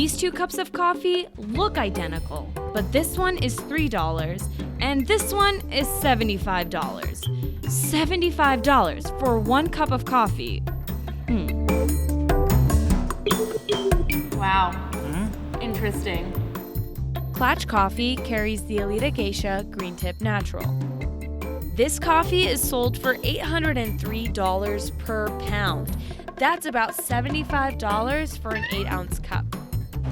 These 2 cups of coffee look identical, but this one is $3 and this one is $75. $75 for 1 cup of coffee. Wow. Interesting. Klatch Coffee carries the Elida Geisha Green Tip Natural. This coffee is sold for $803 per pound. That's about $75 for an 8-ounce cup.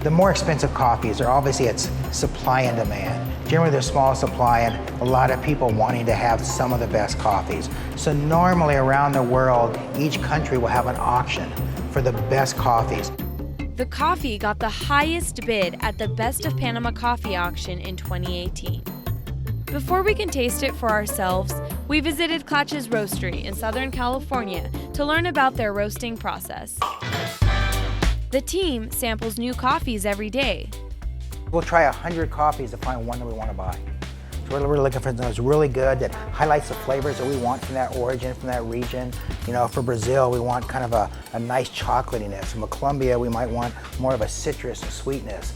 The more expensive coffees are obviously it's supply and demand. Generally there's small supply and a lot of people wanting to have some of the best coffees. So normally around the world, each country will have an auction for the best coffees. The coffee got the highest bid at the Best of Panama coffee auction in 2018. Before we can taste it for ourselves, we visited Klatch's roastery in Southern California to learn about their roasting process. The team samples new coffees every day. We'll try 100 coffees to find one that we want to buy. So we're looking for something that's really good, that highlights the flavors that we want from that origin, from that region. You know, for Brazil, we want kind of a nice chocolatiness. From Colombia, we might want more of a citrus and sweetness.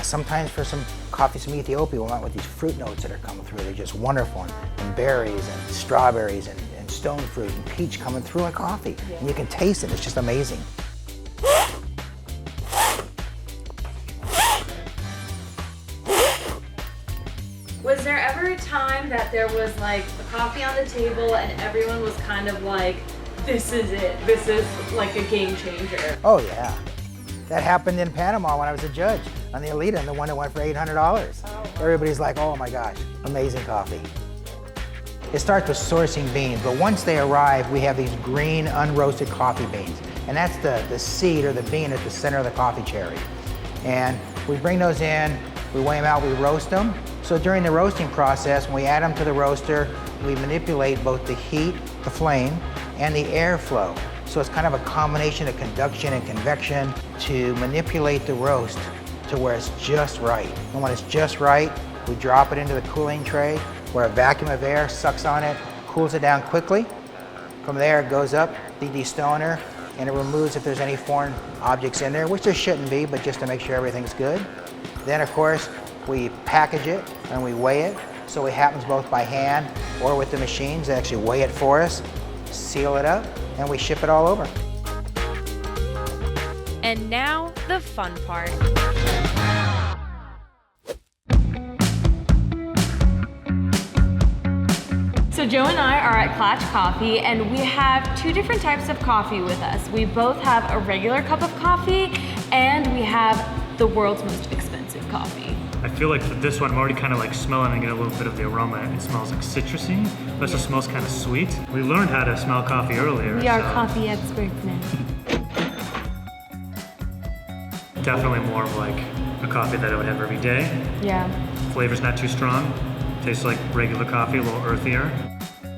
Sometimes for some coffees from Ethiopia, we want with these fruit notes that are coming through. They're just wonderful, and berries and strawberries and stone fruit and peach coming through in coffee. Yeah. And you can taste it, it's just amazing. Was there ever a time that there was like a coffee on the table and everyone was kind of like, this is it, this is like a game changer? Oh yeah. That happened in Panama when I was a judge on the Elida, and the one that went for $800. Oh. Everybody's like, oh my gosh, amazing coffee. It starts with sourcing beans, but once they arrive, we have these green unroasted coffee beans. And that's the seed or the bean at the center of the coffee cherry. And we bring those in, we weigh them out, we roast them. So during the roasting process, when we add them to the roaster, we manipulate both the heat, the flame, and the airflow. So it's kind of a combination of conduction and convection to manipulate the roast to where it's just right. And when it's just right, we drop it into the cooling tray where a vacuum of air sucks on it, cools it down quickly. From there, it goes up the destoner, and it removes if there's any foreign objects in there, which there shouldn't be, but just to make sure everything's good. Then, of course, we package it and we weigh it. So it happens both by hand or with the machines that actually weigh it for us, seal it up, and we ship it all over. And now, the fun part. So Joe and I are at Klatch Coffee, and we have 2 different types of coffee with us. We both have a regular cup of coffee, and we have the world's most expensive coffee. I feel like for this one, I'm already kind of like smelling and get a little bit of the aroma. It smells like citrusy, but it also smells kind of sweet. We learned how to smell coffee earlier. We are coffee experts now. Definitely more of like a coffee that I would have every day. Yeah. Flavor's not too strong. Tastes like regular coffee, a little earthier.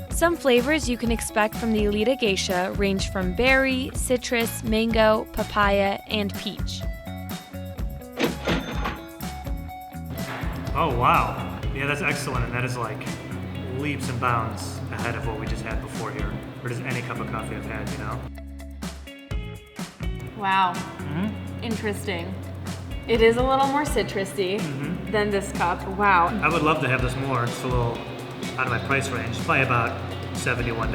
Some flavors you can expect from the Elida Geisha range from berry, citrus, mango, papaya, and peach. Oh wow. Yeah, that's excellent, and that is like leaps and bounds ahead of what we just had before here, or just any cup of coffee I've had, you know? Wow. Interesting. It is a little more citrusy than this cup. Wow. I would love to have this more. It's a little out of my price range, by about $71.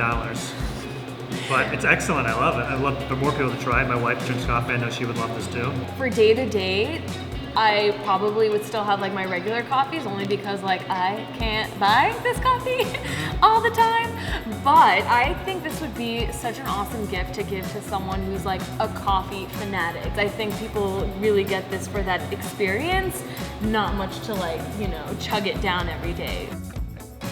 But it's excellent, I love it. I love for more people to try it. My wife drinks coffee, I know she would love this too. For day to day, I probably would still have like my regular coffees only because like I can't buy this coffee all the time. But I think this would be such an awesome gift to give to someone who's like a coffee fanatic. I think people really get this for that experience, not much to like, you know, chug it down every day.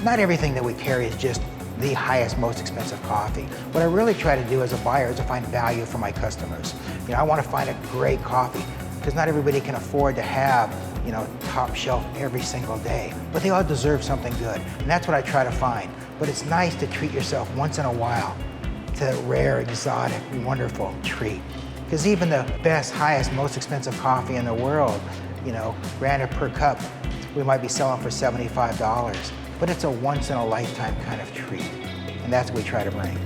Not everything that we carry is just the highest, most expensive coffee. What I really try to do as a buyer is to find value for my customers. You know, I want to find a great coffee because not everybody can afford to have, you know, top shelf every single day. But they all deserve something good, and that's what I try to find. But it's nice to treat yourself once in a while to that rare, exotic, wonderful treat. Because even the best, highest, most expensive coffee in the world, you know, granted per cup, we might be selling for $75. But it's a once in a lifetime kind of treat. And that's what we try to bring.